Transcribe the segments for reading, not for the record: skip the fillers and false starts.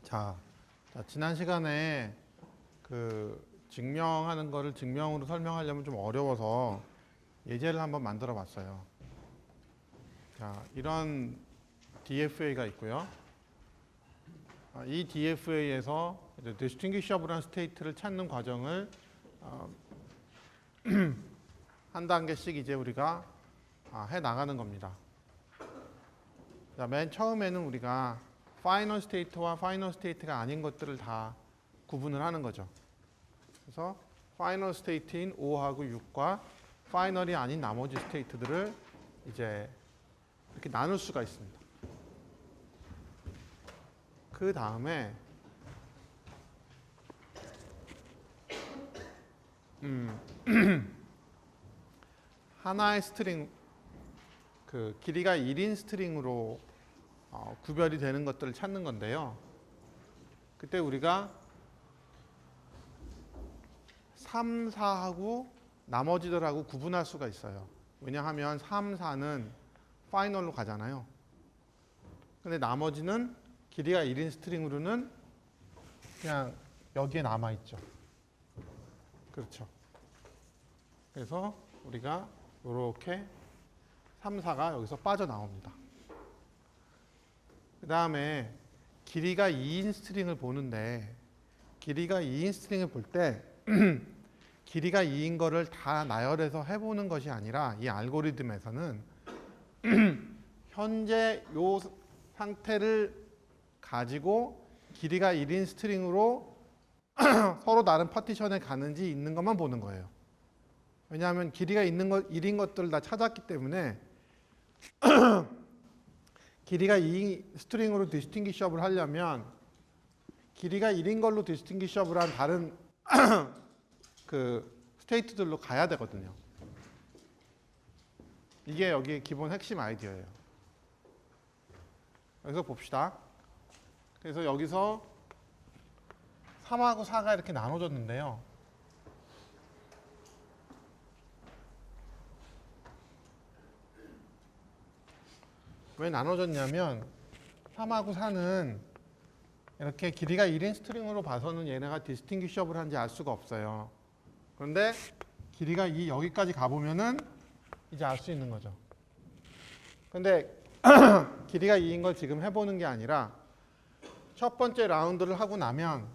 자, 지난 시간에 그 증명하는 거를 증명으로 설명하려면 좀 어려워서 예제를 한번 만들어 봤어요. 자, 이런 DFA가 있고요. 이 DFA에서 distinguishable한 스테이트를 찾는 과정을 한 단계씩 이제 우리가 해 나가는 겁니다. 자, 맨 처음에는 우리가 파이널 스테이트와 파이널 스테이트가 아닌 것들을 다 구분을 하는 거죠. 그래서 파이널 스테이트인 5하고 6과 파이널이 아닌 나머지 스테이트들을 이제 이렇게 나눌 수가 있습니다. 그 다음에 하나의 스트링, 그 길이가 1인 스트링으로 구별이 되는 것들을 찾는 건데요. 그때 우리가 3, 4하고 나머지들하고 구분할 수가 있어요. 왜냐하면 3, 4는 파이널로 가잖아요. 근데 나머지는 길이가 1인 스트링으로는 그냥 여기에 남아있죠. 그렇죠. 그래서 우리가 이렇게 3, 4가 여기서 빠져나옵니다. 그 다음에 길이가 2인 스트링을 보는데 길이가 2인 스트링을 볼 때 길이가 2인 거를 다 나열해서 해보는 것이 아니라 이 알고리즘에서는 현재 이 상태를 가지고 길이가 1인 스트링으로 서로 다른 파티션에 가는지 있는 것만 보는 거예요. 왜냐하면 길이가 있는 것, 1인 것들을 다 찾았기 때문에 길이가 2 스트링으로 디스팅기셔블 하려면 길이가 1인 걸로 디스팅기셔블한 다른 그 스테이트들로 가야 되거든요. 이게 여기 기본 핵심 아이디어예요. 여기서 봅시다. 그래서 여기서 3하고 4가 이렇게 나눠졌는데요. 왜 나눠졌냐면 3하고 4는 이렇게 길이가 1인 스트링으로 봐서는 얘네가 디스팅기셔블한지 알 수가 없어요. 그런데 길이가 여기까지 가보면은 이제 알 수 있는 거죠. 근데 길이가 2인 걸 지금 해보는 게 아니라 첫 번째 라운드를 하고 나면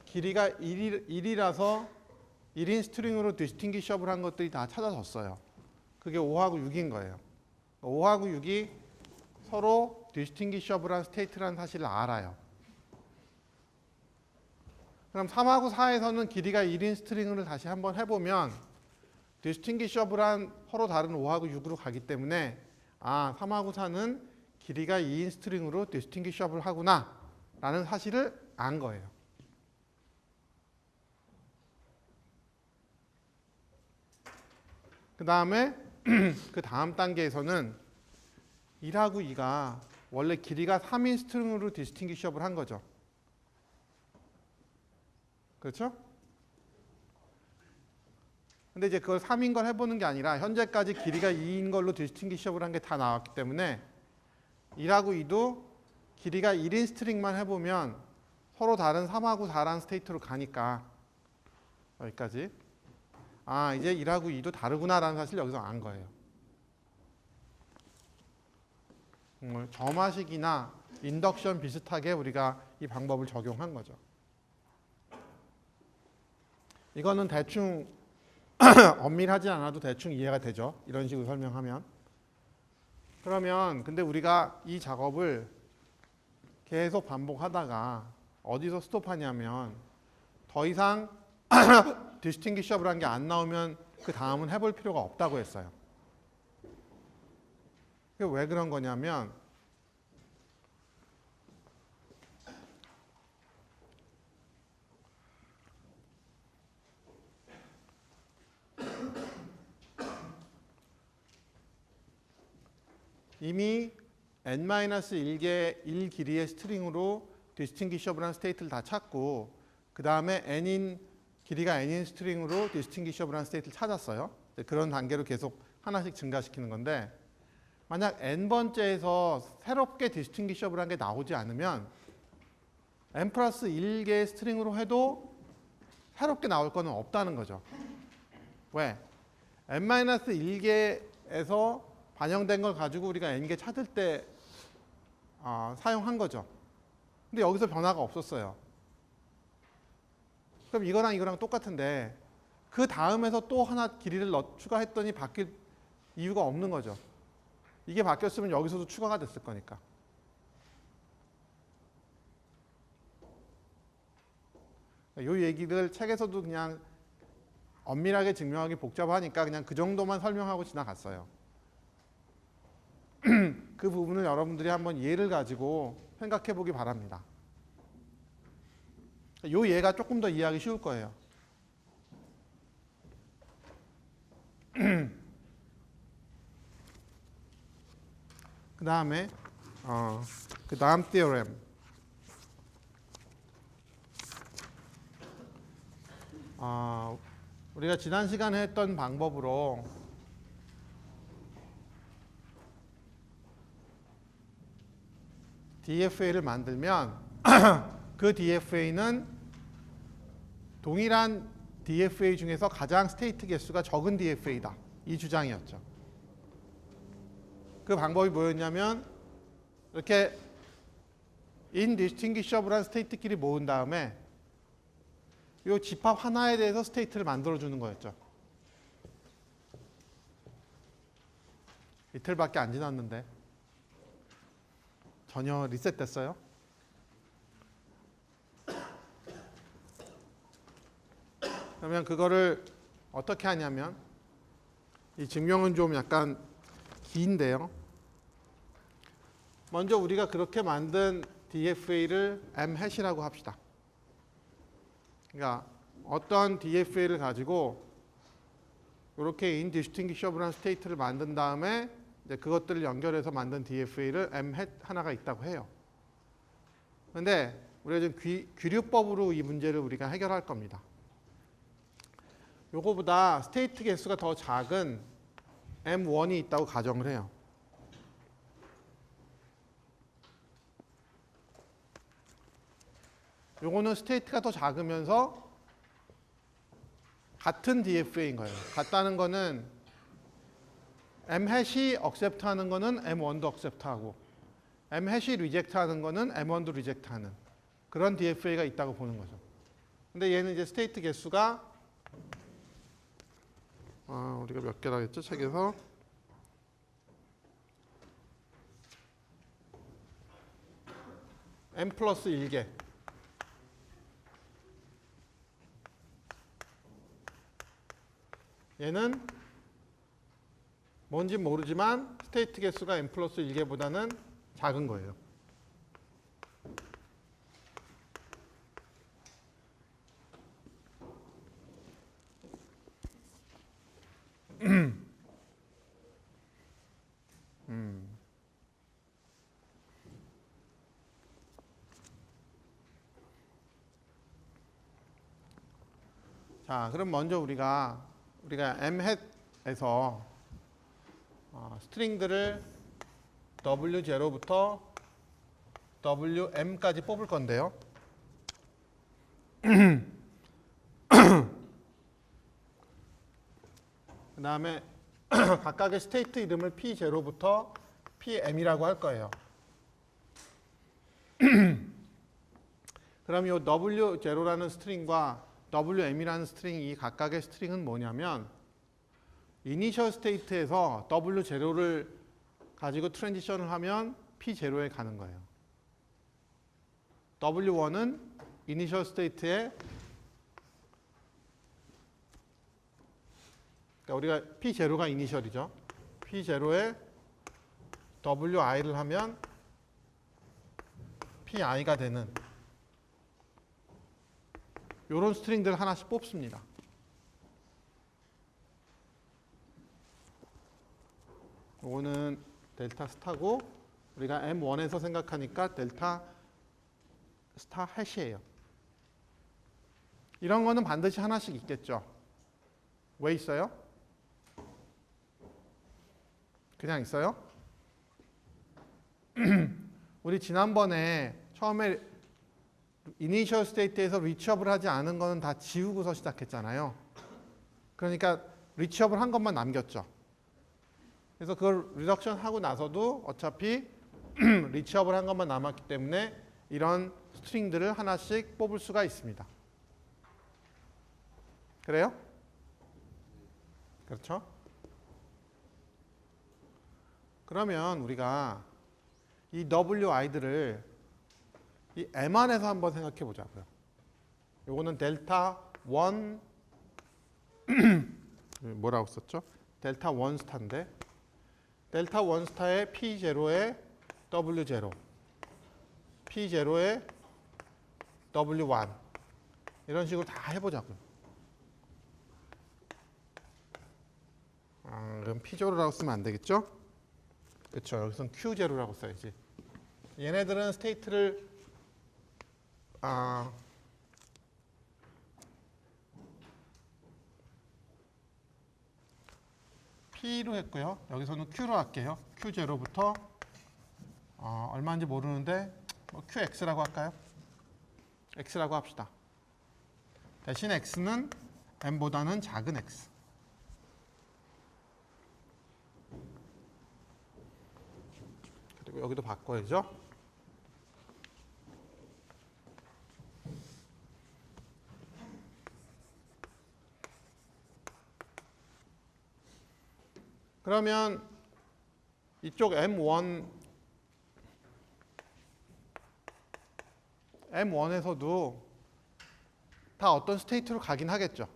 길이가 1이라서 1인 스트링으로 디스팅기셔블한 것들이 다 찾아졌어요. 그게 5하고 6인 거예요. 5하고 6이 서로 디스팅기셔블한 스테이트라는 사실을 알아요. 그럼 3하고 4에서는 길이가 1인 스트링을 다시 한번 해보면 디스팅기셔블한 서로 다른 5하고 6으로 가기 때문에 3하고 4는 길이가 2인 스트링으로 디스팅기셔블 하구나 라는 사실을 안 거예요. 그 다음에 그 다음 단계에서는 1하고 2가 원래 길이가 3인 스트링으로 디스팅기셔블 한 거죠. 그렇죠? 근데 이제 그걸 3인 걸 해보는 게 아니라 현재까지 길이가 2인 걸로 디스팅기셔블 한 게 다 나왔기 때문에 1하고 2도 길이가 1인 스트링만 해보면 서로 다른 3하고 4라는 스테이트로 가니까 여기까지 이제 1하고 2도 다르구나라는 사실을 여기서 안 거예요. 점화식이나 인덕션 비슷하게 우리가 이 방법을 적용한 거죠. 이거는 대충 엄밀하지 않아도 대충 이해가 되죠. 이런 식으로 설명하면. 그러면 근데 우리가 이 작업을 계속 반복하다가 어디서 스톱하냐면 더 이상 디스팅기셔블한 게 안 나오면 그 다음은 해볼 필요가 없다고 했어요. 그게 왜 그런 거냐면 이미 n-1개 1 길이의 스트링으로 디스팅기셔블한 스테이트를 다 찾고 그 다음에 길이가 n인 스트링으로 디스팅기셔블한 스테이트를 찾았어요. 그런 단계로 계속 하나씩 증가시키는 건데 만약 n번째에서 새롭게 디스팅기셔블한 게 나오지 않으면 n 플러스 1개의 스트링으로 해도 새롭게 나올 거는 없다는 거죠. 왜? n 마이너스 1개에서 반영된 걸 가지고 우리가 n개 찾을 때 사용한 거죠. 근데 여기서 변화가 없었어요. 그럼 이거랑 똑같은데 그 다음에서 또 하나 길이를 추가했더니 바뀔 이유가 없는 거죠. 이게 바뀌었으면 여기서도 추가가 됐을 거니까. 이 얘기를 책에서도 그냥 엄밀하게 증명하기 복잡하니까 그냥 그 정도만 설명하고 지나갔어요. 그 부분을 여러분들이 한번 예를 가지고 생각해 보기 바랍니다. 이 예가 조금 더 이해하기 쉬울 거예요. 그 다음에 그 다음 theorem. 우리가 지난 시간에 했던 방법으로 DFA를 만들면 그 DFA는 동일한 DFA 중에서 가장 스테이트 개수가 적은 DFA다. 이 주장이었죠. 그 방법이 뭐였냐면 이렇게 indistinguishable한 스테이트끼리 모은 다음에 이 집합 하나에 대해서 스테이트를 만들어주는 거였죠. 이틀밖에 안 지났는데 전혀 리셋됐어요. 그러면 그거를 어떻게 하냐면 이 증명은 좀 약간 긴데요. 먼저 우리가 그렇게 만든 DFA를 M#이라고 합시다. 그러니까 어떤 DFA를 가지고 이렇게 indistinguishable한 스테이트를 만든 다음에 이제 그것들을 연결해서 만든 DFA를 M# 하나가 있다고 해요. 그런데 우리가 지금 귀류법으로 이 문제를 우리가 해결할 겁니다. 요거보다 스테이트 개수가 더 작은 M1이 있다고 가정을 해요. 요거는 스테이트가 더 작으면서 같은 DFA인 거예요. 같다는 거는 M#이 accept 하는 거는 M1도 accept 하고 M#이 reject 하는 거는 M1도 reject 하는 그런 DFA가 있다고 보는 거죠. 근데 얘는 이제 스테이트 개수가 우리가 몇 개라 했죠? 책에서 M 플러스 1개. 얘는 뭔지 모르지만 스테이트 개수가 M 플러스 1개보다는 작은 거예요. 자, 그럼 먼저 우리가 M#에서 스트링들을 W0부터 WM까지 뽑을 건데요. 그 다음에 각각의 스테이트 이름을 P0부터 PM이라고 할 거예요. 그럼 이 W0라는 스트링과 WM이라는 스트링, 이 각각의 스트링은 뭐냐면 이니셜 스테이트에서 W0를 가지고 트랜지션을 하면 P0에 가는 거예요. W1은 이니셜 스테이트에 그러니까 우리가 P0가 이니셜이죠. P0에 WI를 하면 PI가 되는 이런 스트링들 하나씩 뽑습니다. 이거는 델타 스타고 우리가 M1에서 생각하니까 델타 스타 해시예요. 이런 거는 반드시 하나씩 있겠죠. 왜 있어요? 그냥 있어요? 우리 지난번에 처음에 이니셜 스테이트에서 리치업을 하지 않은 거는 다 지우고서 시작했잖아요. 그러니까 리치업을 한 것만 남겼죠. 그래서 그걸 리덕션 하고 나서도 어차피 리치업을 한 것만 남았기 때문에 이런 스트링들을 하나씩 뽑을 수가 있습니다. 그래요? 그렇죠? 그러면 우리가 이 wi들을 이 M 안에서 한번 생각해 보자고요. 요거는 델타 1 뭐라고 썼죠? 델타 1 스타인데 델타 1 스타에 P0에 W0 P0에 W1 이런 식으로 다 해보자고요. 그럼 P0라고 쓰면 안 되겠죠? 그렇죠. 여기서는 Q0라고 써야지. 얘네들은 스테이트를 P로 했고요. 여기서는 Q로 할게요. Q0부터 얼마인지 모르는데 뭐 QX라고 할까요? X라고 합시다. 대신 X는 M보다는 작은 X. 그리고 여기도 바꿔야죠. 그러면 이쪽 M1에서도 다 어떤 스테이트로 가긴 하겠죠.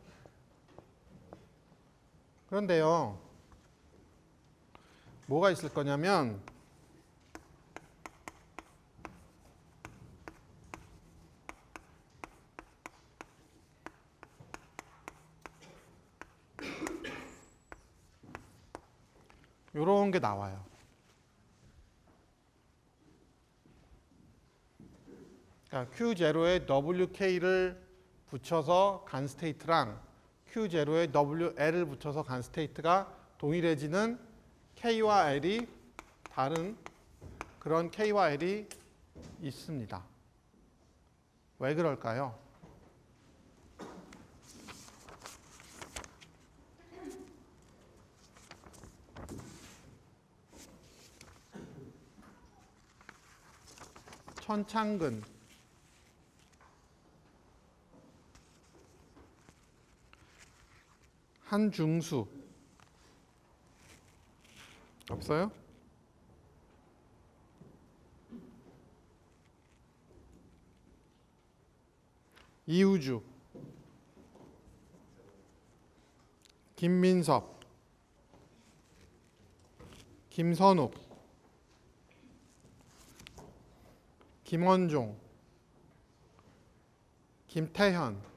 그런데요, 뭐가 있을 거냐면 요런 게 나와요. 그러니까 Q0에 WK를 붙여서 간 스테이트랑 Q0에 WL을 붙여서 간 스테이트가 동일해지는 K와 L이 다른 그런 K와 L이 있습니다. 왜 그럴까요? 천창근 한중수 없어요? 이우주 김민섭 김선욱 김원종 김태현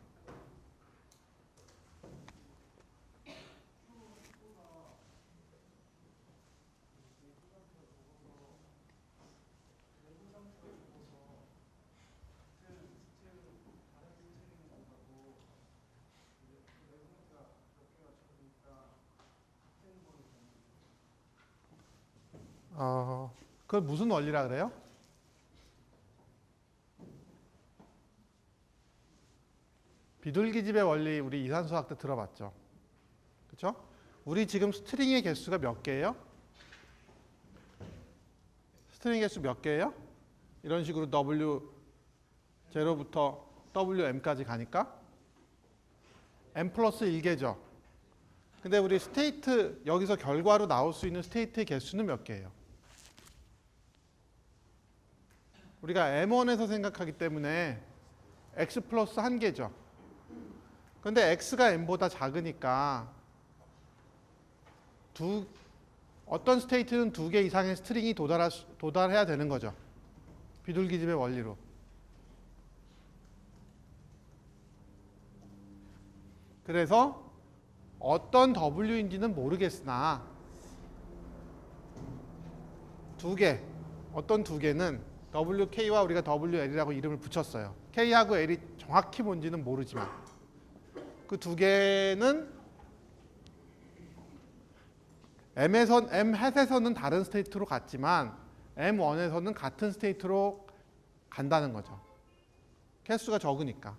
그걸 무슨 원리라 그래요? 비둘기집의 원리 우리 이산수학 때 들어봤죠. 그렇죠? 우리 지금 스트링의 개수가 몇 개예요? 스트링 개수 몇 개예요? 이런 식으로 W0부터 WM까지 가니까 M 플러스 1개죠. 근데 우리 스테이트 여기서 결과로 나올 수 있는 스테이트의 개수는 몇 개예요? 우리가 M1에서 생각하기 때문에 X 플러스 1개죠. 근데 X가 M보다 작으니까 어떤 스테이트는 2개 이상의 스트링이 도달해야 되는 거죠. 비둘기집의 원리로. 그래서 어떤 W인지는 모르겠으나 어떤 2개는 WK와 우리가 WL이라고 이름을 붙였어요. K하고 L이 정확히 뭔지는 모르지만 그 2개는 M-햇에서는 다른 스테이트로 갔지만 M1에서는 같은 스테이트로 간다는 거죠. 개수가 적으니까.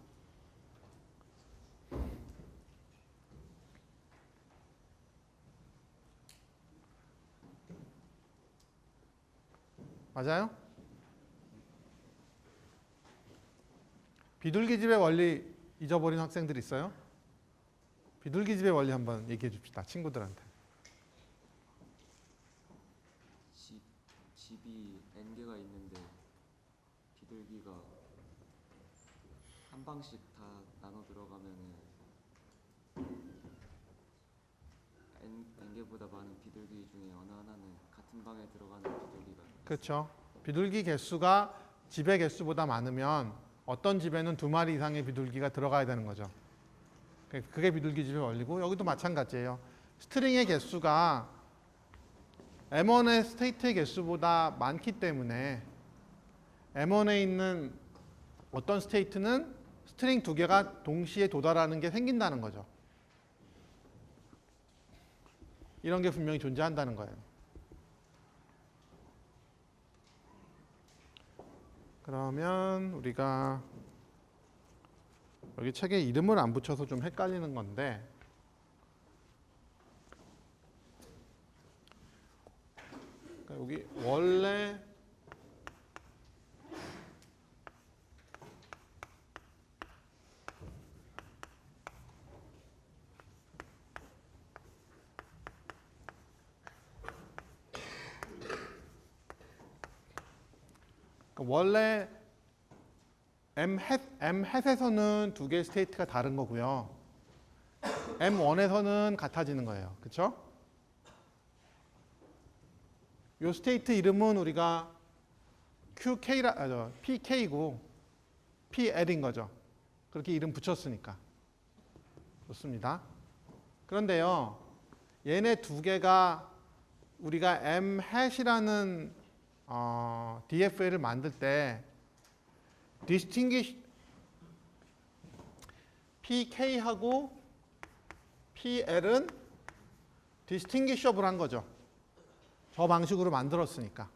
맞아요? 비둘기집의 원리 잊어버린 학생들 있어요? 비둘기집의 원리 한번 얘기해 줍시다. 친구들한테. 집이 n개가 있는데 비둘기가 한 방씩 다 나눠 들어가면은 n개보다 많은 비둘기 중에 어느 하나는 같은 방에 들어가는 비둘기가 그렇죠. 비둘기 개수가 집의 개수보다 많으면 어떤 집에는 2마리 이상의 비둘기가 들어가야 되는 거죠. 그게 비둘기 집의 원리고 여기도 마찬가지예요. 스트링의 개수가 M1의 스테이트의 개수보다 많기 때문에 M1에 있는 어떤 스테이트는 스트링 2개가 동시에 도달하는 게 생긴다는 거죠. 이런 게 분명히 존재한다는 거예요. 그러면 우리가 여기 책에 이름을 안 붙여서 좀 헷갈리는 건데 여기 원래 M hat에서는 2개의 스테이트가 다른 거고요. M1에서는 같아지는 거예요. 그렇죠? 이 스테이트 이름은 우리가 PK고 PL인 거죠. 그렇게 이름 붙였으니까. 좋습니다. 그런데요. 얘네 2개가 우리가 M hat이라는 DFL을 만들 때 distinguish PK하고 PL은 distinguishable 한 거죠. 저 방식으로 만들었으니까.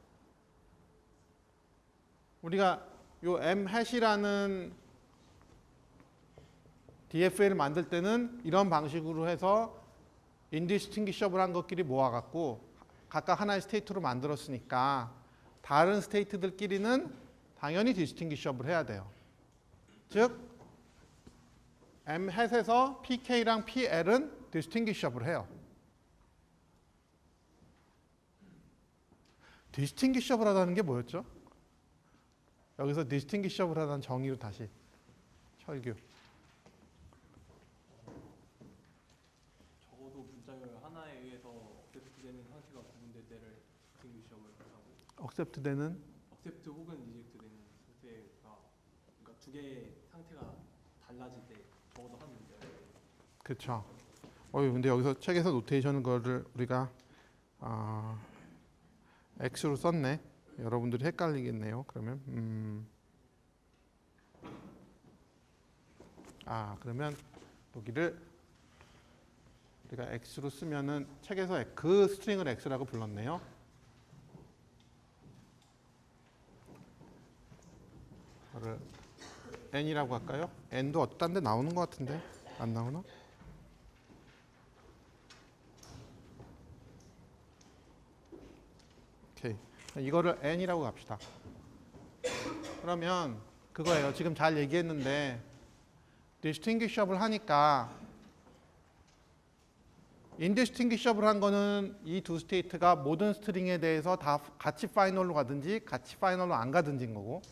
우리가 요 M hat이라는 DFL을 만들 때는 이런 방식으로 해서 indistinguishable 한 것끼리 모아갖고 각각 하나의 스테이트로 만들었으니까 다른 스테이트들끼리는 당연히 distinguishable 해야 돼요. 즉 M hat에서 PK랑 PL은 distinguishable 해요. distinguishable 하다는 게 뭐였죠? 여기서 distinguishable 하다는 정의로 다시 철규. 적어도 문자열 하나에 의해서 억셉트되는 상태가 구분될 때를 distinguishable 한다고. accept되는 억셉트 혹은 리젝트되는 상태가 그러니까 2개의 상태가 달라질 때 적어도 한 문자열. 그렇죠. 근데 여기서 책에서 노테이션 거를 우리가 X로 썼네. 여러분들이 헷갈리겠네요. 그러면 그러면 여기를 우리가 X로 쓰면은 책에서 그 스트링을 X라고 불렀네요. 이거를 N이라고 할까요? N도 어떤 데 나오는 것 같은데 안 나오나? 오케이. 이거를 N이라고 합시다. 그러면 그거예요. 지금 잘 얘기했는데 distinguishable 하니까 indistinguishable 한 거는 이 두 스테이트가 모든 스트링에 대해서 다 같이 파이널로 가든지 같이 파이널로 안 가든지인 거고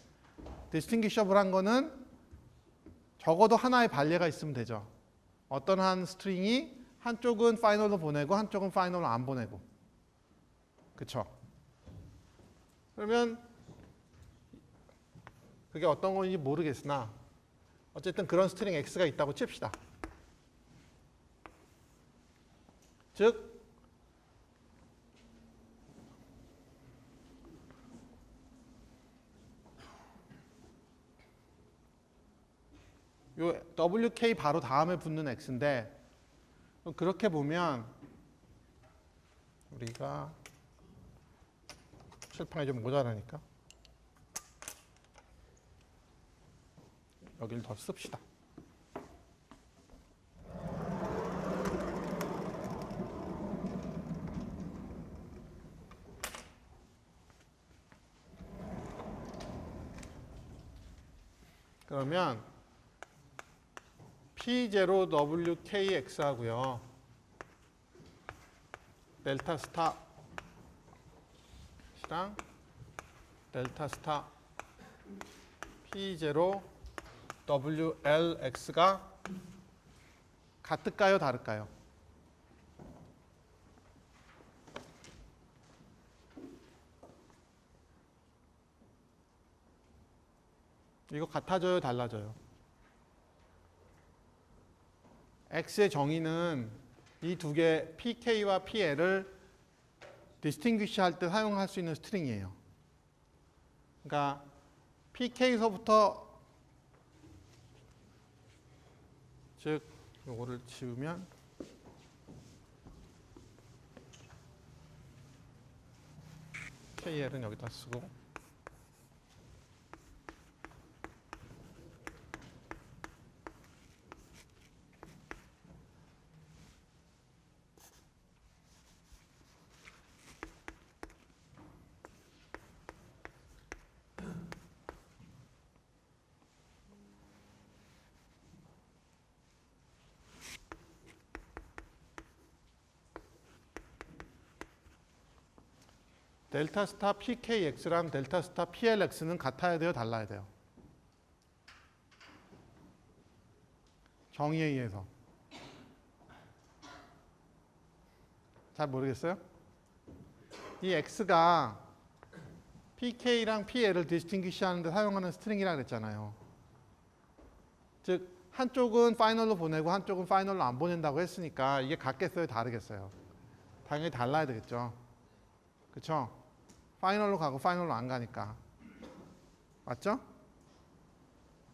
distinguishable 한 거는 적어도 하나의 발레가 있으면 되죠. 어떤 한 스트링이 한쪽은 파이널로 보내고 한쪽은 파이널로 안 보내고. 그쵸? 그러면 그게 어떤 건지 모르겠으나 어쨌든 그런 스트링 X가 있다고 칩시다. 즉 요 WK 바로 다음에 붙는 X인데 그렇게 보면 우리가 칠판이 좀 모자라니까 여기를 더 씁시다. 그러면 P0WKX 하고요. 델타 스타 랑 델타 스타 P0WLX가 같을까요, 다를까요? 이거 같아져요, 달라져요? X의 정의는 이 두 개 PK와 PL을 distinguish 할 때 사용할 수 있는 스트링이에요. 그러니까 PK서부터 즉 요거를 지우면 KL은 여기다 쓰고 델타 스타 PKX랑 델타 스타 PLX는 같아야 돼요, 달라야 돼요? 정의에 의해서. 잘 모르겠어요? 이 X가 PK랑 PL을 디스팅귀시 하는데 사용하는 스트링이라고 그랬잖아요. 즉 한쪽은 파이널로 보내고 한쪽은 파이널로 안 보낸다고 했으니까 이게 같겠어요, 다르겠어요? 당연히 달라야 되겠죠. 그렇죠? 파이널로 가고 파이널로 안 가니까. 맞죠?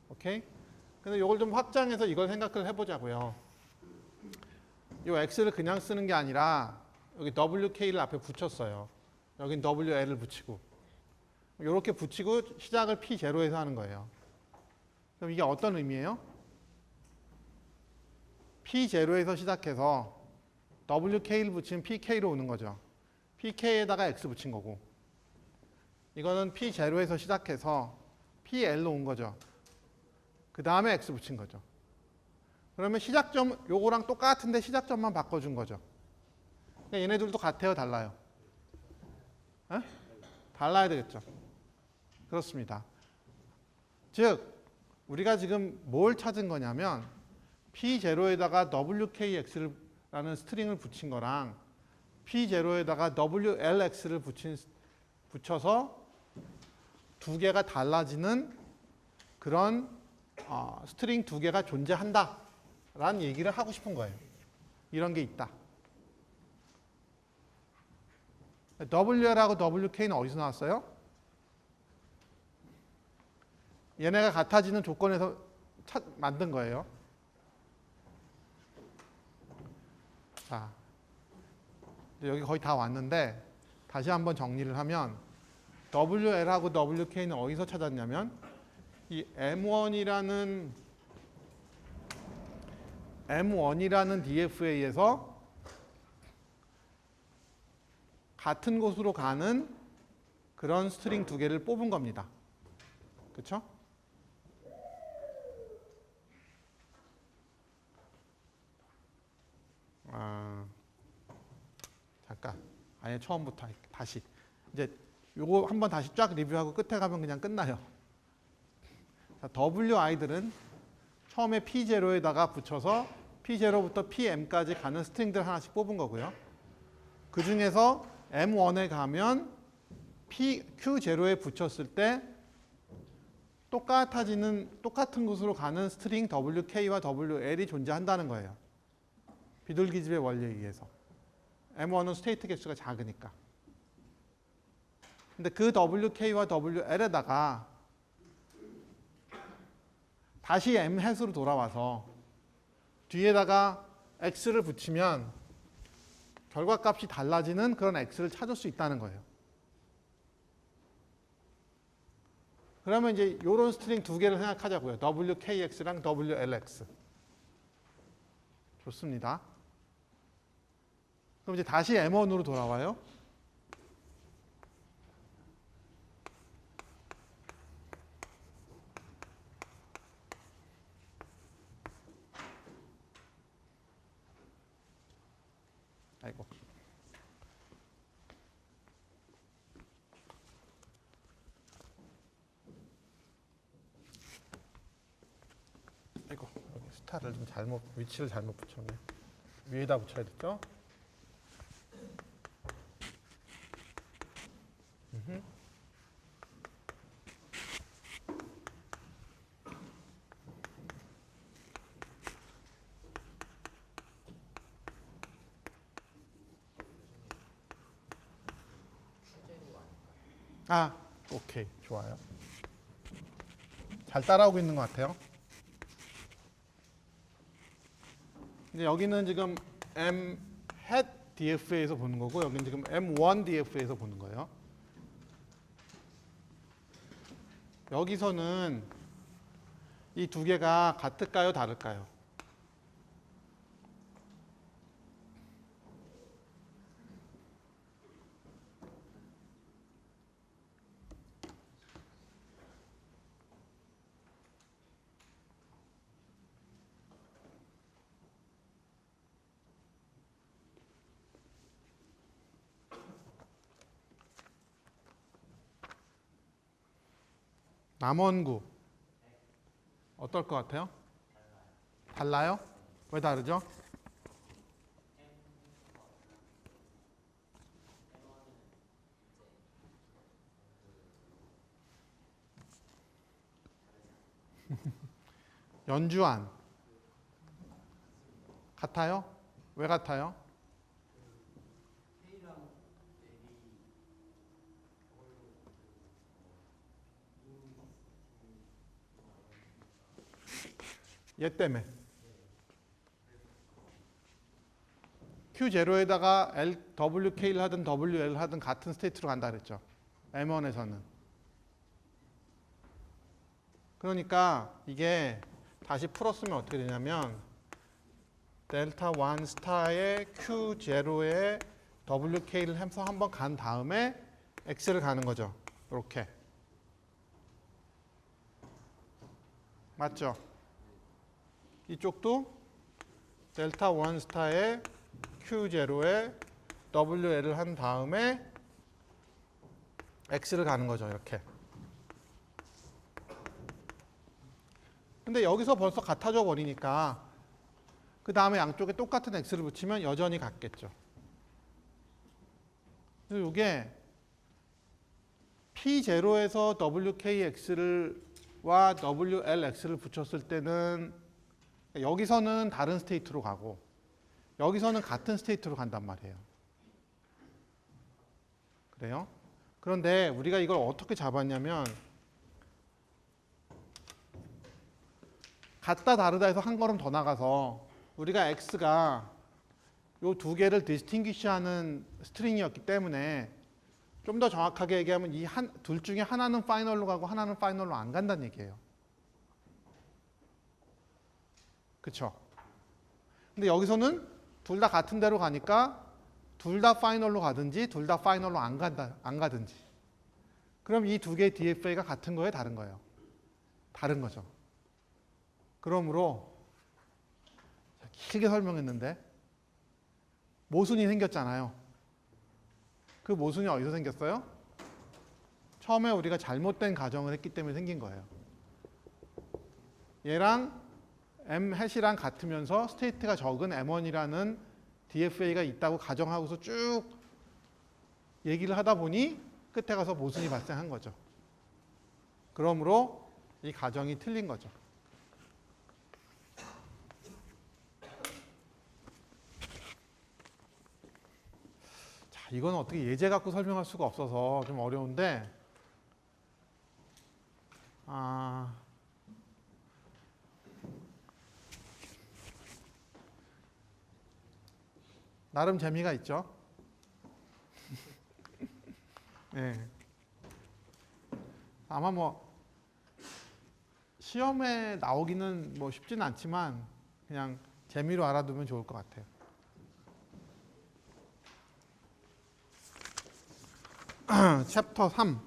오케이? 근데 이걸 좀 확장해서 이걸 생각을 해보자고요. 이 X를 그냥 쓰는 게 아니라 여기 WK를 앞에 붙였어요. 여긴 WL을 붙이고. 이렇게 붙이고 시작을 P0에서 하는 거예요. 그럼 이게 어떤 의미예요? P0에서 시작해서 WK를 붙이면 PK로 오는 거죠. PK에다가 X 붙인 거고. 이거는 P0에서 시작해서 PL로 온 거죠. 그 다음에 X 붙인 거죠. 그러면 시작점, 요거랑 똑같은데 시작점만 바꿔준 거죠. 그러니까 얘네들도 같아요, 달라요? 에? 달라야 되겠죠. 그렇습니다. 즉, 우리가 지금 뭘 찾은 거냐면 P0에다가 WKX라는 스트링을 붙인 거랑 P0에다가 WLX를 붙여서 두 개가 달라지는 그런 스트링 두 개가 존재한다 라는 얘기를 하고 싶은 거예요. 이런 게 있다. WL하고 WK는 어디서 나왔어요? 얘네가 같아지는 조건에서 만든 거예요. 자, 여기 거의 다 왔는데 다시 한번 정리를 하면 WL하고 WK는 어디서 찾았냐면 이 M1이라는 DFA에서 같은 곳으로 가는 그런 스트링 두 개를 뽑은 겁니다. 그렇죠? 잠깐 아예 처음부터 다시 이제 요거 한번 다시 쫙 리뷰하고 끝에 가면 그냥 끝나요. 자, WI들은 처음에 P0에다가 붙여서 P0부터 PM까지 가는 스트링들 하나씩 뽑은 거고요. 그 중에서 M1에 가면 Q0에 붙였을 때 똑같은 곳으로 가는 스트링 WK와 WL이 존재한다는 거예요. 비둘기집의 원리에 의해서. M1은 스테이트 개수가 작으니까. 근데 그 WK와 WL에다가 다시 M 햇으로 돌아와서 뒤에다가 X를 붙이면 결과값이 달라지는 그런 X를 찾을 수 있다는 거예요. 그러면 이제 이런 스트링 두 개를 생각하자고요. WKX랑 WLX. 좋습니다. 그럼 이제 다시 M1으로 돌아와요. 아이고. 아이고, 여기 스타를 좀 잘못, 위치를 잘못 붙였네. 위에다 붙여야 됐죠? 아, 오케이. 좋아요. 잘 따라오고 있는 것 같아요. 이제 여기는 지금 M hat DF에서 보는 거고, 여기는 지금 M1 DF에서 보는 거예요. 여기서는 이 두 개가 같을까요, 다를까요? 남원구 어떨 것 같아요? 달라요? 왜 다르죠? 연주안 같아요? 왜 같아요? 얘 때문에 Q0에다가 WK를 하든 WL 하든 같은 스테이트로 간다 그랬죠. M1에서는. 그러니까 이게 다시 풀었으면 어떻게 되냐면 델타 1 스타에 Q0에 WK를 해서 한번 간 다음에 X를 가는 거죠. 이렇게. 맞죠? 이쪽도 델타 1 스타에 Q0에 WL을 한 다음에 X를 가는 거죠. 이렇게. 근데 여기서 벌써 같아져 버리니까 그 다음에 양쪽에 똑같은 X를 붙이면 여전히 같겠죠. 그래서 이게 P0에서 WKX와 WLX를 붙였을 때는 여기서는 다른 스테이트로 가고 여기서는 같은 스테이트로 간단 말이에요. 그래요? 그런데 우리가 이걸 어떻게 잡았냐면 같다 다르다 해서 한 걸음 더 나가서 우리가 X가 이 두 개를 디스팅귀시하는 스트링이었기 때문에 좀 더 정확하게 얘기하면 이 둘 중에 하나는 파이널로 가고 하나는 파이널로 안 간다는 얘기예요. 그렇죠? 근데 여기서는 둘 다 같은 데로 가니까 둘 다 파이널로 가든지 둘 다 파이널로 안 가든지. 그럼 이 두 개의 DFA가 같은 거예요, 다른 거예요? 다른 거죠. 그러므로 길게 설명했는데 모순이 생겼잖아요. 그 모순이 어디서 생겼어요? 처음에 우리가 잘못된 가정을 했기 때문에 생긴 거예요. 얘랑 M 햇이랑 같으면서 스테이트가 적은 M1이라는 DFA가 있다고 가정하고서 쭉 얘기를 하다 보니 끝에 가서 모순이 발생한 거죠. 그러므로 이 가정이 틀린 거죠. 자, 이건 어떻게 예제 갖고 설명할 수가 없어서 좀 어려운데 나름 재미가 있죠. 네. 아마 뭐 시험에 나오기는 뭐 쉽지는 않지만 그냥 재미로 알아두면 좋을 것 같아요. 챕터 3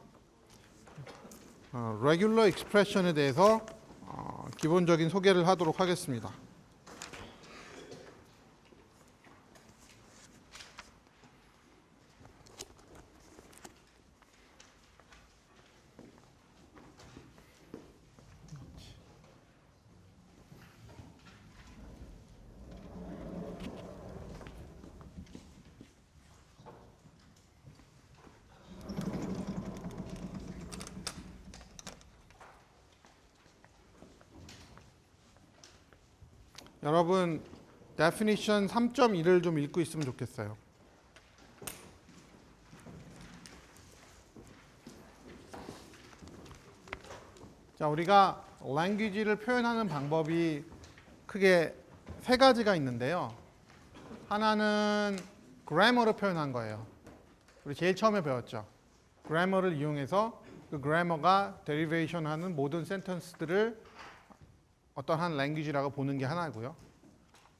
레귤러 익스프레션에 대해서 기본적인 소개를 하도록 하겠습니다. 여러분 definition 3.1을 좀 읽고 있으면 좋겠어요. 자, 우리가 language를 표현하는 방법이 크게 세 가지가 있는데요. 하나는 grammar로 표현한 거예요. 우리 제일 처음에 배웠죠. grammar를 이용해서 그 grammar가 derivation하는 모든 sentence들을 어떠한 language라고 보는 게 하나고요.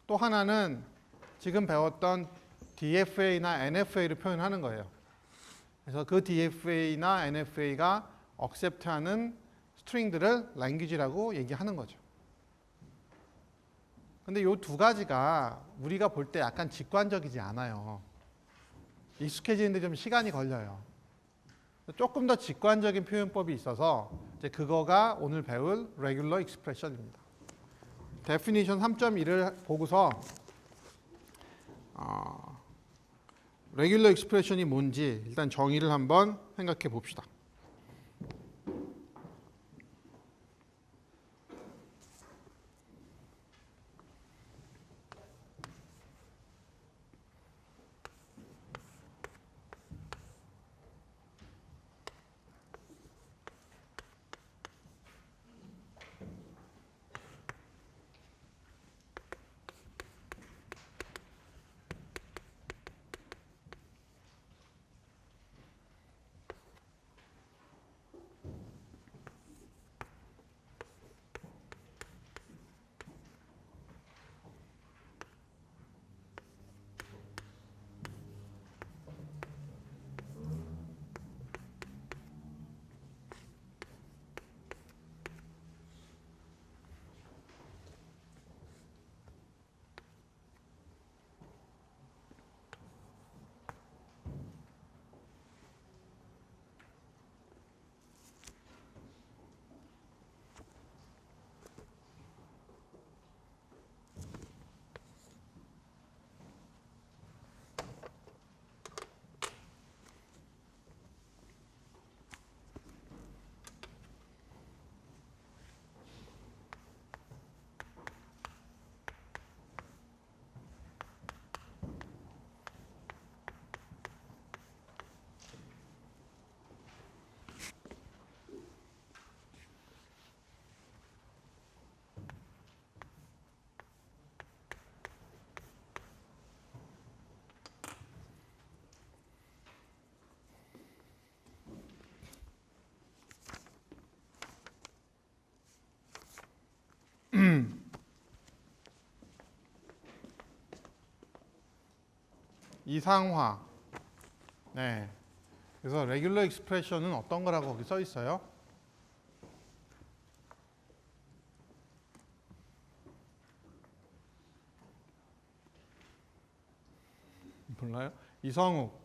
또 하나는 지금 배웠던 DFA나 NFA를 표현하는 거예요. 그래서 그 DFA나 NFA가 accept하는 스트링들을 language라고 얘기하는 거죠. 근데 이 두 가지가 우리가 볼 때 약간 직관적이지 않아요. 익숙해지는데 좀 시간이 걸려요. 조금 더 직관적인 표현법이 있어서 이제 그거가 오늘 배울 regular expression입니다. definition 3.1을 보고서 regular expression이 뭔지 일단 정의를 한번 생각해 봅시다. 이상화. 네. 그래서 regular expression은 어떤 거라고 거기 써 있어요? 몰라요? 이성욱.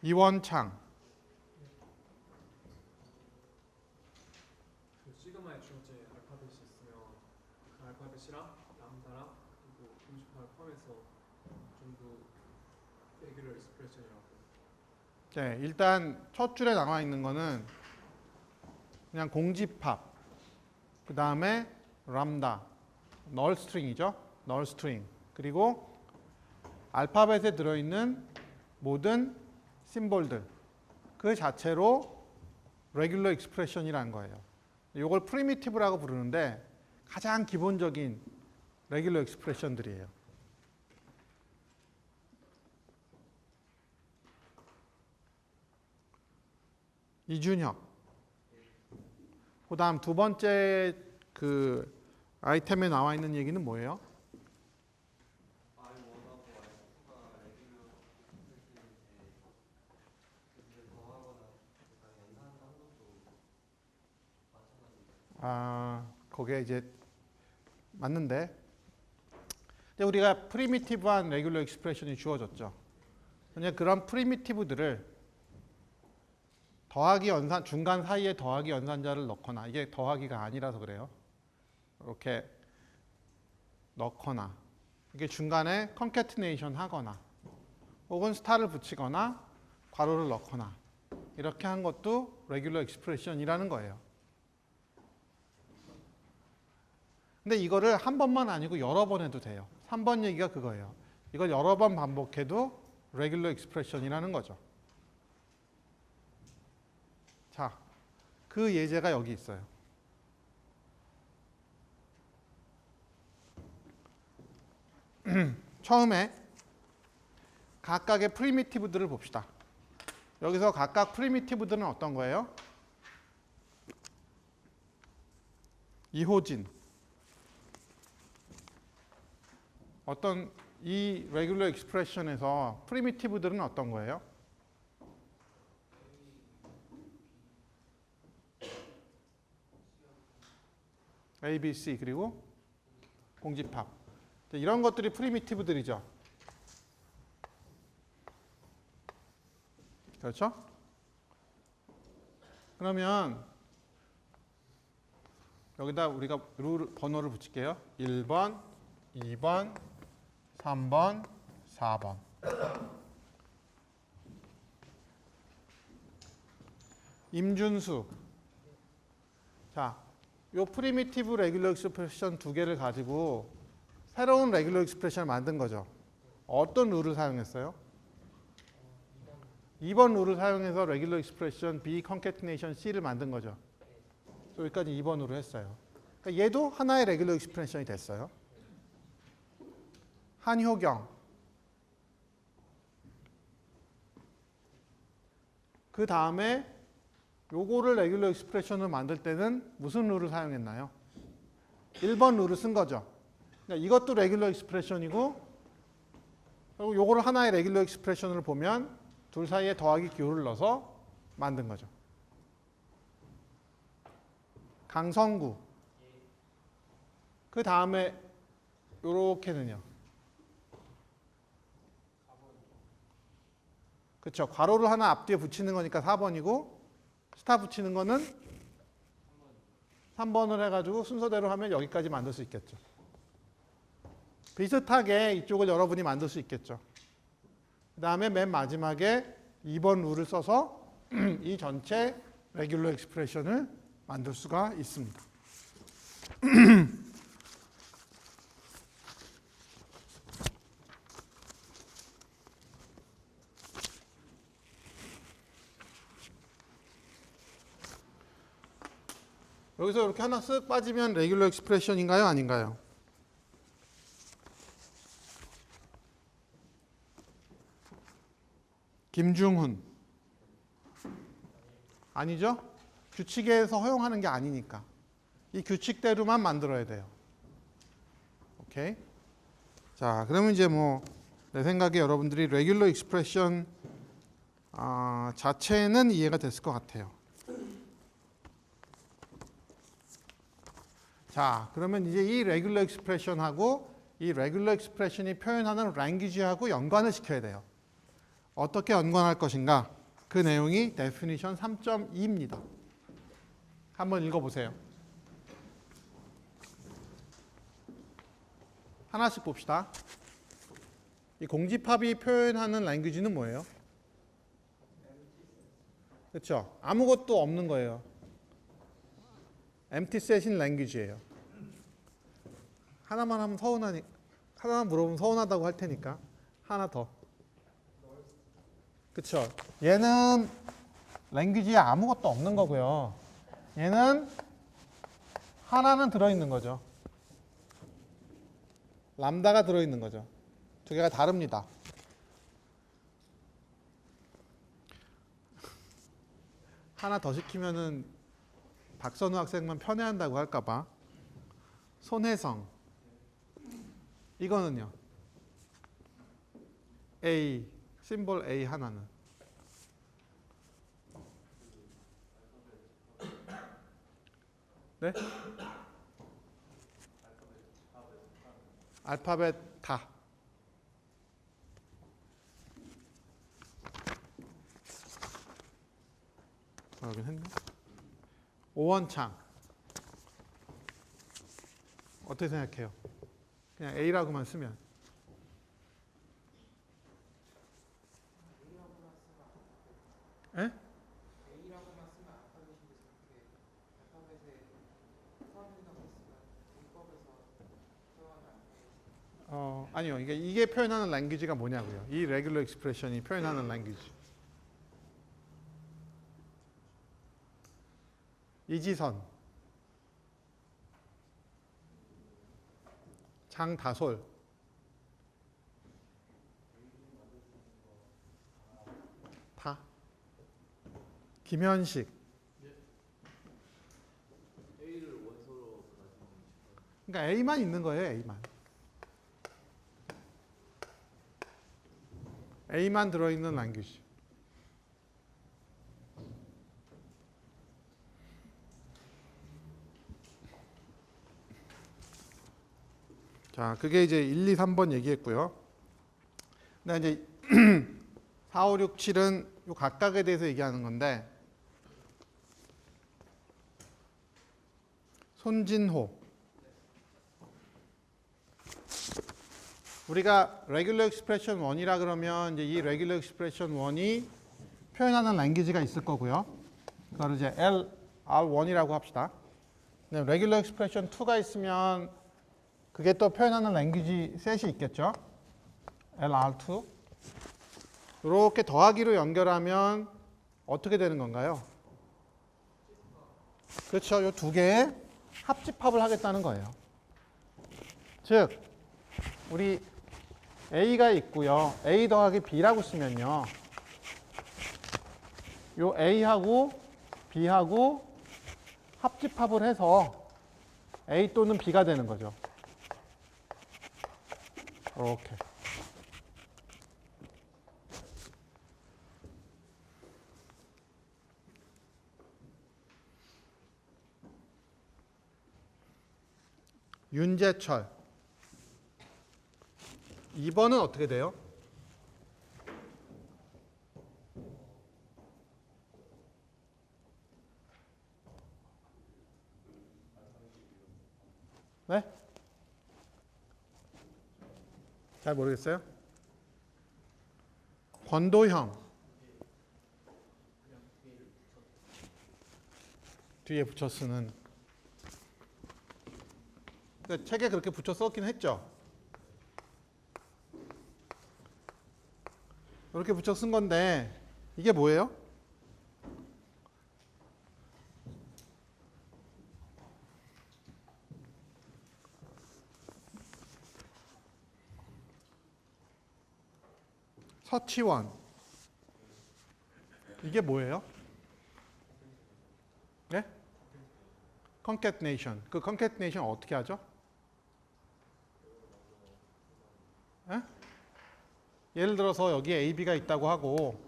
이원창. 그 시그마의 주어제 알파벳이 있으면 그 알파벳이랑 람다랑 그리고 공식판을 포함해서 전부 레귤러 익스프레션이라고. 네, 일단 첫 줄에 나와 있는 거는 그냥 공집합. 그 다음에 람다, 널 스트링이죠. 널 스트링. 그리고 알파벳에 들어있는 모든 심볼들. 그 자체로 레귤러 익스프레션이라는 거예요. 이걸 프리미티브라고 부르는데 가장 기본적인 레귤러 익스프레션들이에요. 이준혁. 그다음 두 번째 그 아이템에 나와 있는 얘기는 뭐예요? 거기에 이제 맞는데, 근데 우리가 프리미티브한 레귤러 익스프레션이 주어졌죠. 그냥 그런 프리미티브들을 더하기 연산, 중간 사이에 더하기 연산자를 넣거나, 이게 더하기가 아니라서 그래요. 이렇게 넣거나, 이게 중간에 컨캐티네이션 하거나, 혹은 스타를 붙이거나, 괄호를 넣거나, 이렇게 한 것도 레귤러 익스프레션이라는 거예요. 근데 이거를 한 번만 아니고 여러 번 해도 돼요. 3번 얘기가 그거예요. 이걸 여러 번 반복해도 레귤러 익스프레션이라는 거죠. 자, 그 예제가 여기 있어요. 처음에 각각의 프리미티브들을 봅시다. 여기서 각각 프리미티브들은 어떤 거예요? 이호진. 어떤 이 레귤러 익스프레션에서 프리미티브들은 어떤 거예요? A, B, C 그리고 공집합. 이런 것들이 프리미티브들이죠. 그렇죠? 그러면 여기다 우리가 번호를 붙일게요. 1번, 2번, 3번, 4번. 임준수. 자, 요 프리미티브 레귤러 익스프레션 두 개를 가지고 새로운 레귤러 익스프레션을 만든 거죠. 어떤 룰을 사용했어요? 2번 룰을 사용해서 레귤러 익스프레션 B 컨캐티네이션 C를 만든 거죠. 여기까지 2번으로 했어요. 그러니까 얘도 하나의 레귤러 익스프레션이 됐어요. 한효경. 그 다음에 요거를 레귤러 익스프레션을 만들 때는 무슨 룰을 사용했나요? 1번 룰을 쓴 거죠. 그러니까 이것도 레귤러 익스프레션이고, 그리고 요거를 하나의 레귤러 익스프레션을 보면 둘 사이에 더하기 기호를 넣어서 만든 거죠. 강성구. 그 다음에 요렇게는요. 그렇죠. 괄호를 하나 앞뒤에 붙이는 거니까 4번이고 스타 붙이는 거는 3번을 해가지고 순서대로 하면 여기까지 만들 수 있겠죠. 비슷하게 이쪽을 여러분이 만들 수 있겠죠. 그 다음에 맨 마지막에 2번 룰을 써서 이 전체 레귤러 익스프레션을 만들 수가 있습니다. 여기서 이렇게 하나 쓱 빠지면 레귤러 익스프레션인가요? 아닌가요? 김중훈. 아니죠? 규칙에서 허용하는 게 아니니까. 이 규칙대로만 만들어야 돼요. 오케이? 자, 그러면 이제 뭐 내 생각에 여러분들이 레귤러 익스프레션 자체는 이해가 됐을 것 같아요. 자, 그러면 이제 이 레귤러 익스프레션하고 이 레귤러 익스프레션이 표현하는 랭귀지하고 연관을 시켜야 돼요. 어떻게 연관할 것인가? 그 내용이 데피니션 3.2입니다. 한번 읽어보세요. 하나씩 봅시다. 이 공집합이 표현하는 랭귀지는 뭐예요? 그렇죠? 아무것도 없는 거예요. empty set인 랭귀지예요. 하나만 하면 하나만 물어보면 서운하다고 할 테니까 하나 더. 그렇죠? 얘는 랭귀지에 아무것도 없는 거고요. 얘는 하나는 들어있는 거죠. 람다가 들어있는 거죠. 두 개가 다릅니다. 하나 더 시키면은 박선우 학생만 편애한다고 할까봐. 손혜성. 이거는요. A, 심볼 A 하나는. 네? 알파벳 다. 여긴 했네. 오원창. 어떻게 생각해요? 그냥 A라고만 쓰면. 에? 아니요. 이게 표현하는 랭귀지가 뭐냐고요. 이 레귤러 익스프레션이 표현하는 랭귀지. 이지선. 장다솔. 다. 김현식. 그러니까 A만 있는 거예요. A만. A만 들어있는 랭귀지. 자, 그게 이제 1, 2, 3번 얘기했고요. 근데 이제 4, 5, 6, 7은 요 각각에 대해서 얘기하는 건데 손진호. 우리가 regular expression 1이라 그러면 이제 이 regular expression 1이 표현하는 랭귀지가 있을 거고요. 그걸 이제 LR1이라고 합시다. regular expression 2가 있으면 그게 또 표현하는 랭귀지 셋이 있겠죠. LR2. 이렇게 더하기로 연결하면 어떻게 되는 건가요? 그렇죠. 이 두 개의 합집합을 하겠다는 거예요. 즉, 우리 A가 있고요. A 더하기 B라고 쓰면요. 요 A하고 B하고 합집합을 해서 A 또는 B가 되는 거죠. 이렇게. 윤재철. 2번은 어떻게 돼요? 네? 잘 모르겠어요? 권도형. 뒤에 붙여 쓰는. 근데 책에 그렇게 붙여 썼긴 했죠? 이렇게 붙여 쓴 건데 이게 뭐예요? 서치원. 이게 뭐예요? 네? concatenation. 그 concatenation 어떻게 하죠? 네? 예를 들어서 여기에 AB가 있다고 하고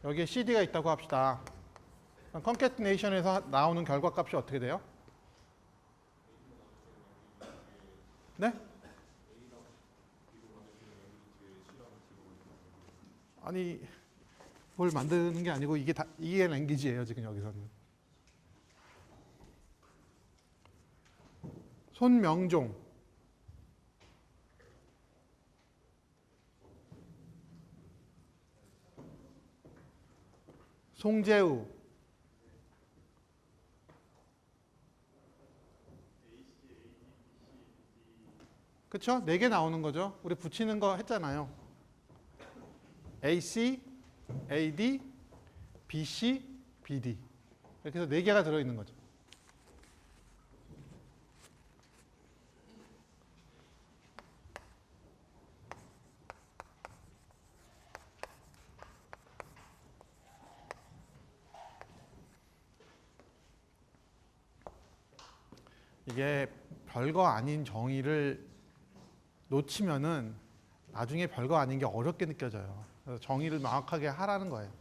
여기에 CD가 있다고 합시다. concatenation에서 나오는 결과값이 어떻게 돼요? 네? 아니, 뭘 만드는 게 아니고 이게 랭귀지예요, 지금 여기서는. 손명종. 송재우. 그쵸? 4개 나오는 거죠. 우리 붙이는 거 했잖아요. AC, AD, BC, BD. 이렇게 해서 4개가 들어있는 거죠. 이게 별거 아닌 정의를 놓치면은 나중에 별거 아닌 게 어렵게 느껴져요. 그래서 정의를 명확하게 하라는 거예요.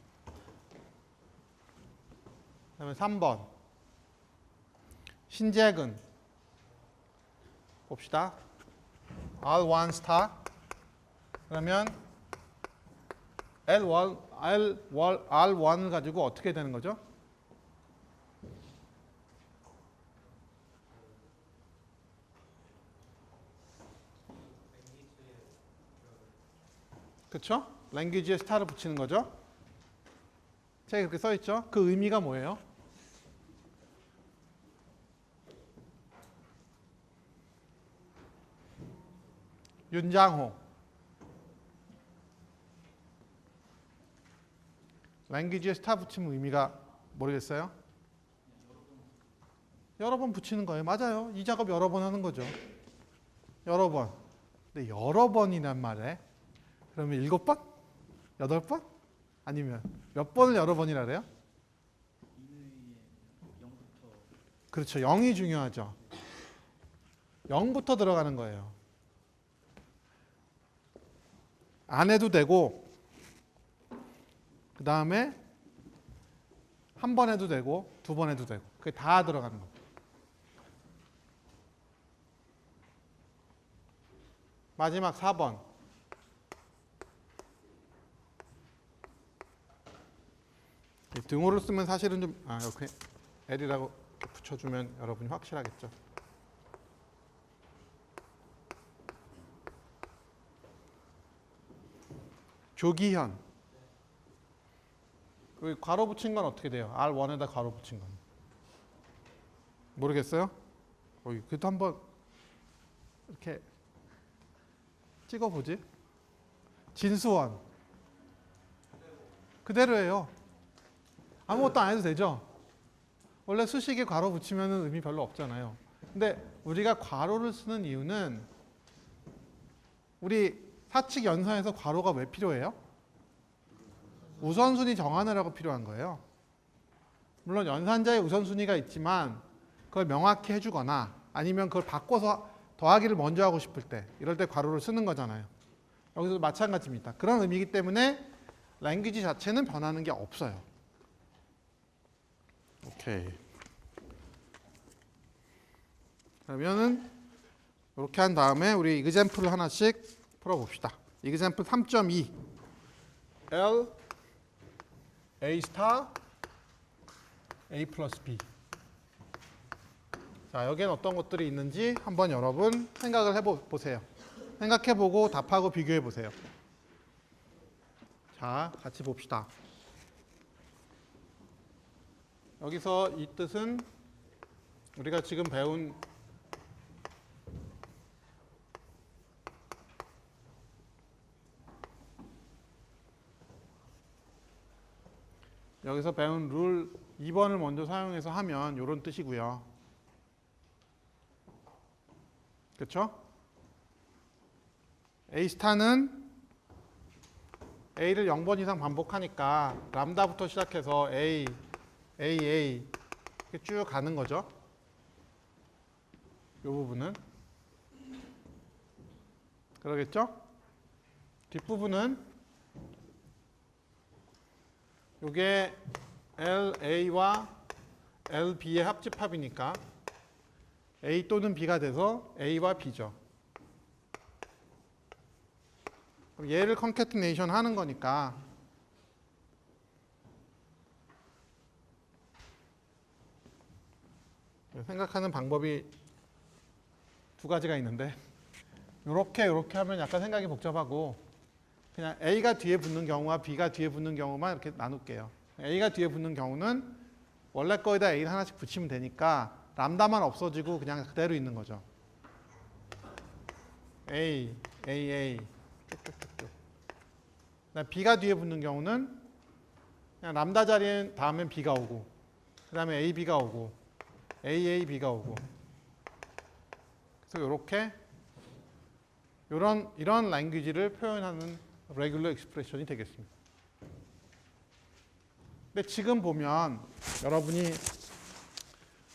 그다음에 3번 신재근 봅시다. R1 스타 그러면 R1을 가지고 어떻게 되는 거죠? 그렇죠? 랭귀지에 스타를 붙이는 거죠. 책에 그렇게 써 있죠. 그 의미가 뭐예요? 윤장호 랭귀지에 스타 붙이면 의미가 모르겠어요? 여러 번 붙이는 거예요. 맞아요. 이 작업 여러 번 하는 거죠. 여러 번. 근데 여러 번이란 말에 그러면 7번? 8번? 아니면 몇 번을 여러 번이라 그래요? 그렇죠. 0이 중요하죠. 0부터 들어가는 거예요. 안 해도 되고 그 다음에 한 번 해도 되고 2번 해도 되고 그게 다 들어가는 겁니다. 마지막 4번 등호를 쓰면 사실은 좀 이렇게 L이라고 붙여주면 여러분이 확실하겠죠. 조기현 여기 괄호 붙인 건 어떻게 돼요? R1에다 괄호 붙인 건 모르겠어요? 그래도 한번 이렇게 찍어보지. 진수원 그대로예요. 아무것도 안 해도 되죠. 원래 수식에 괄호 붙이면 의미 별로 없잖아요. 근데 우리가 괄호를 쓰는 이유는 우리 사칙 연산에서 괄호가 왜 필요해요? 우선순위 정하느라고 필요한 거예요. 물론 연산자의 우선순위가 있지만 그걸 명확히 해주거나 아니면 그걸 바꿔서 더하기를 먼저 하고 싶을 때 이럴 때 괄호를 쓰는 거잖아요. 여기서 마찬가지입니다. 그런 의미이기 때문에 랭귀지 자체는 변하는 게 없어요. 오케이. 그러면은 이렇게 한 다음에 우리 이그젬플을 하나씩 풀어봅시다. 이그젬플 3.2 L A 스타 A 플러스 B. 자, 여기엔 어떤 것들이 있는지 한번 여러분 생각을 해보세요. 생각해보고 답하고 비교해보세요. 자, 같이 봅시다. 여기서 이 뜻은 우리가 지금 배운 여기서 배운 룰 2번을 먼저 사용해서 하면 이런 뜻이고요. 그렇죠? A 스타는 A를 0번 이상 반복하니까 람다부터 시작해서 A 이렇게 쭉 가는 거죠. 이 부분은 그러겠죠? 뒷부분은 이게 LA와 LB의 합집합이니까 A 또는 B가 돼서 A와 B죠. 그럼 얘를 컨캐티네이션 하는 거니까 생각하는 방법이 두 가지가 있는데 이렇게 하면 약간 생각이 복잡하고 그냥 A가 뒤에 붙는 경우와 B가 뒤에 붙는 경우만 이렇게 나눌게요. A가 뒤에 붙는 경우는 원래 거에다 A를 하나씩 붙이면 되니까 람다만 없어지고 그냥 그대로 있는 거죠. A 쭉쭉쭉쭉. B가 뒤에 붙는 경우는 그냥 람다 자리에 다음엔 B가 오고 그 다음에 A, B가 오고 A, B가 오고 그래서 이렇게 이런 랭귀지를 표현하는 레귤러 익스프레션이 되겠습니다. 근데 지금 보면 여러분이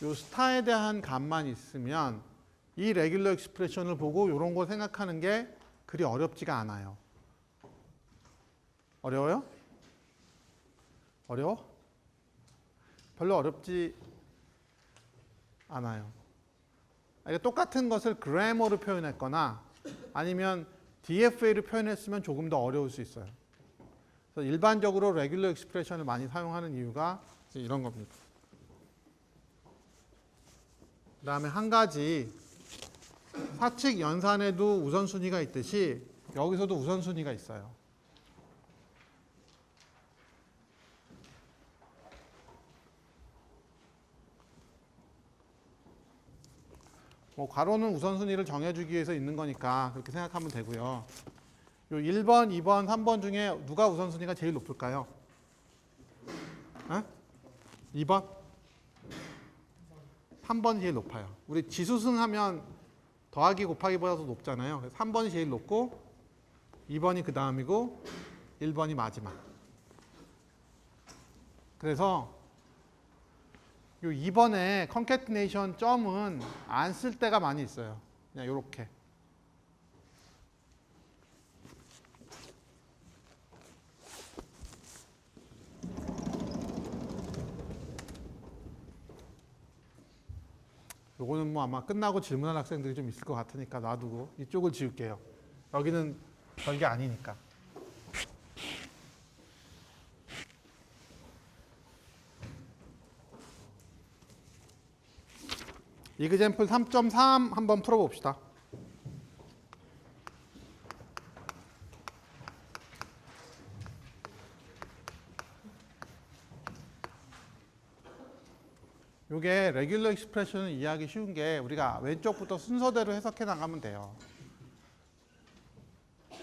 요 스타에 대한 값만 있으면 이 레귤러 익스프레션을 보고 이런 거 생각하는 게 그리 어렵지가 않아요. 어려워요? 어려워? 별로 어렵지 않아요. 똑같은 것을 그래머로 표현했거나 아니면 DFA로 표현했으면 조금 더 어려울 수 있어요. 그래서 일반적으로 레귤러 익스프레션을 많이 사용하는 이유가 이런 겁니다. 그 다음에 한 가지 사칙 연산에도 우선순위가 있듯이 여기서도 우선순위가 있어요. 뭐 괄호는 우선순위를 정해주기 위해서 있는 거니까 그렇게 생각하면 되고요. 요 1번, 2번, 3번 중에 누가 우선순위가 제일 높을까요? 2번? 3번이 제일 높아요. 우리 지수승하면 더하기 곱하기보다도 높잖아요. 그래서 3번이 제일 높고 2번이 그 다음이고 1번이 마지막. 그래서 요 2번에 컨캐티네이션 점은 안 쓸 때가 많이 있어요. 그냥 요렇게. 요거는 뭐 아마 끝나고 질문할 학생들이 좀 있을 것 같으니까 놔두고 이쪽을 지울게요. 여기는 별게 아니니까. 이그젬플 3.3 한번 풀어봅시다. 요게 레귤러 익스프레션을 이해하기 쉬운 게 우리가 왼쪽부터 순서대로 해석해 나가면 돼요.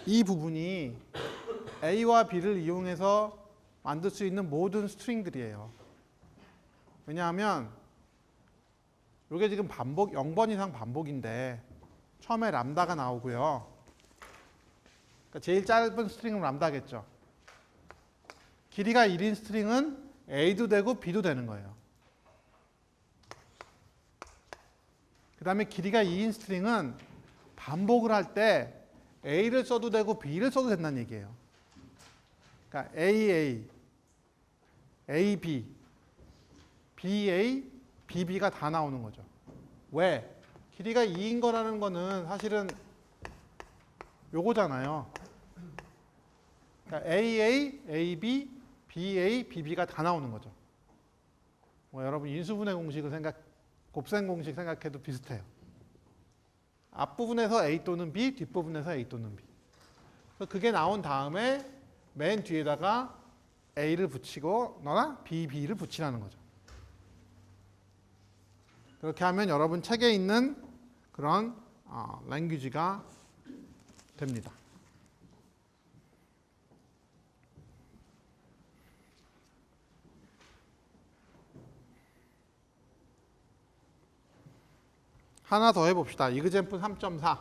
이 부분이 A와 B를 이용해서 만들 수 있는 모든 스트링들이에요. 왜냐하면 요게 지금 반복 0번 이상 반복인데 처음에 람다가 나오고요. 그러니까 제일 짧은 스트링은 람다겠죠. 길이가 1인 스트링은 A도 되고 B도 되는 거예요. 그 다음에 길이가 2인 스트링은 반복을 할 때 A를 써도 되고 B를 써도 된다는 얘기예요. 그러니까 AA, AB, BA, BB가 다 나오는 거죠. 왜? 길이가 2인 거라는 거는 사실은 요거잖아요. 그러니까 AA, AB, BA, BB가 다 나오는 거죠. 뭐 여러분 인수분해 공식을 곱셈 공식 생각해도 비슷해요. 앞부분에서 A 또는 B, 뒷부분에서 A 또는 B. 그래서 그게 나온 다음에 맨 뒤에다가 A를 붙이고 너나 B, B를 붙이라는 거죠. 그렇게 하면 여러분 책에 있는 그런 랭귀지가 됩니다. 하나 더 해봅시다. 이그젬플 3.4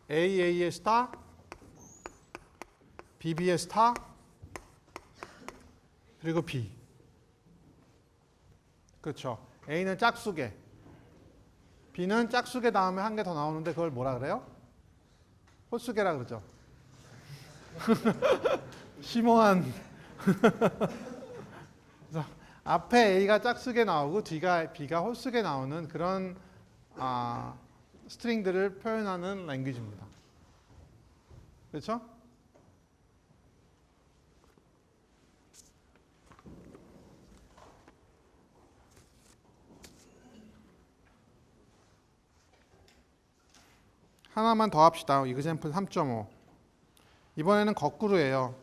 AA의 스타, BB의 스타, 그리고 B. 그렇죠. A는 짝수개, B는 짝수개 다음에 한 개 더 나오는데 그걸 뭐라 그래요? 홀수개라 그러죠. 심오한. 그래서 앞에 A가 짝수개 나오고 뒤가 B가 홀수개 나오는 그런 스트링들을 표현하는 랭귀지입니다. 그렇죠? 하나만 더 합시다. 이그젬플 3.5. 이번에는 거꾸로예요.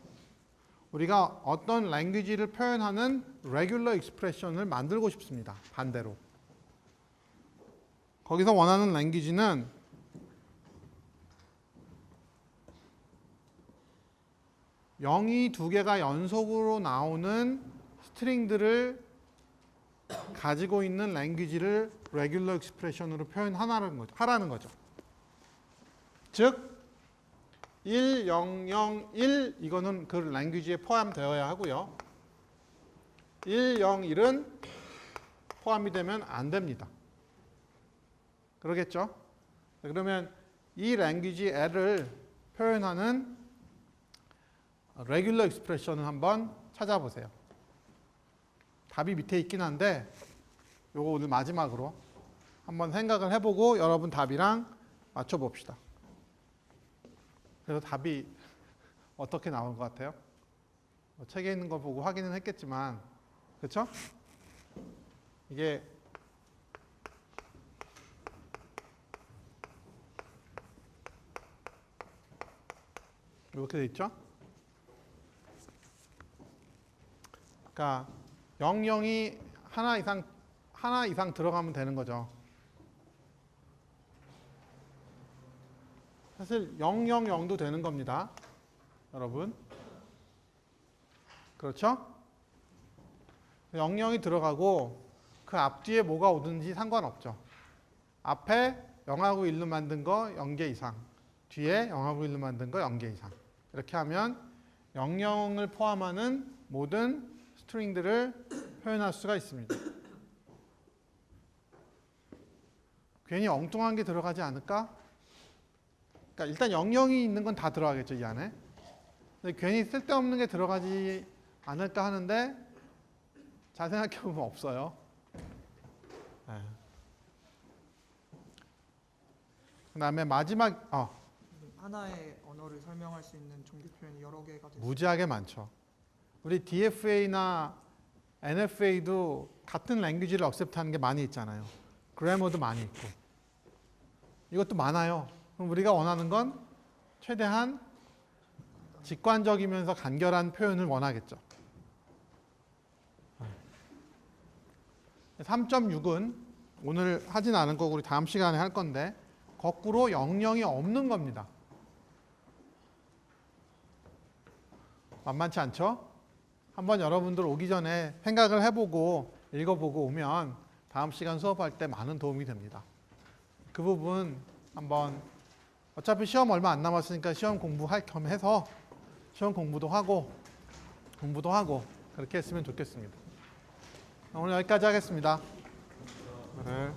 우리가 어떤 랭귀지를 표현하는 레귤러 익스프레션을 만들고 싶습니다. 반대로. 거기서 원하는 랭귀지는 영이 두 개가 연속으로 나오는 스트링들을 가지고 있는 랭귀지를 레귤러 익스프레션으로 하라는 거죠. 즉 1, 0, 0, 1 이거는 그 랭귀지에 포함되어야 하고요. 1, 0, 1은 포함이 되면 안 됩니다. 그러겠죠? 그러면 이 랭귀지 L을 표현하는 레귤러 익스프레션을 한번 찾아보세요. 답이 밑에 있긴 한데 요거 오늘 마지막으로 한번 생각을 해보고 여러분 답이랑 맞춰봅시다. 그래서 답이 어떻게 나온 것 같아요? 책에 있는 거 보고 확인은 했겠지만 그렇죠? 이게 이렇게 돼 있죠? 그러니까 00이 하나 이상 들어가면 되는 거죠. 사실 000도 되는 겁니다. 여러분. 그렇죠? 00이 들어가고 그 앞뒤에 뭐가 오든지 상관없죠. 앞에 0하고 1로 만든 거 0개 이상, 뒤에 0하고 1로 만든 거 0개 이상. 이렇게 하면 00을 포함하는 모든 스트링들을 표현할 수가 있습니다. 괜히 엉뚱한 게 들어가지 않을까? 그러니까 일단 00이 있는 건 다 들어가겠죠, 이 안에. 근데 괜히 쓸데없는 게 들어가지 않을까 하는데 잘 생각해 보면 없어요. 네. 그다음에 마지막 하나의 언어를 설명할 수 있는 종교 표현이 여러 개가 됐어요. 무지하게 많죠. 우리 DFA나 NFA도 같은 랭귀지를 억셉트하는 게 많이 있잖아요. 그래머도 많이 있고. 이것도 많아요. 그럼 우리가 원하는 건 최대한 직관적이면서 간결한 표현을 원하겠죠. 3.6은 오늘 하진 않은 거고 우리 다음 시간에 할 건데 거꾸로 00이 없는 겁니다. 만만치 않죠? 한번 여러분들 오기 전에 생각을 해보고 읽어보고 오면 다음 시간 수업할 때 많은 도움이 됩니다. 그 부분 한번 어차피 시험 얼마 안 남았으니까 시험 공부할 겸 해서 시험 공부도 하고 그렇게 했으면 좋겠습니다. 오늘 여기까지 하겠습니다. 네.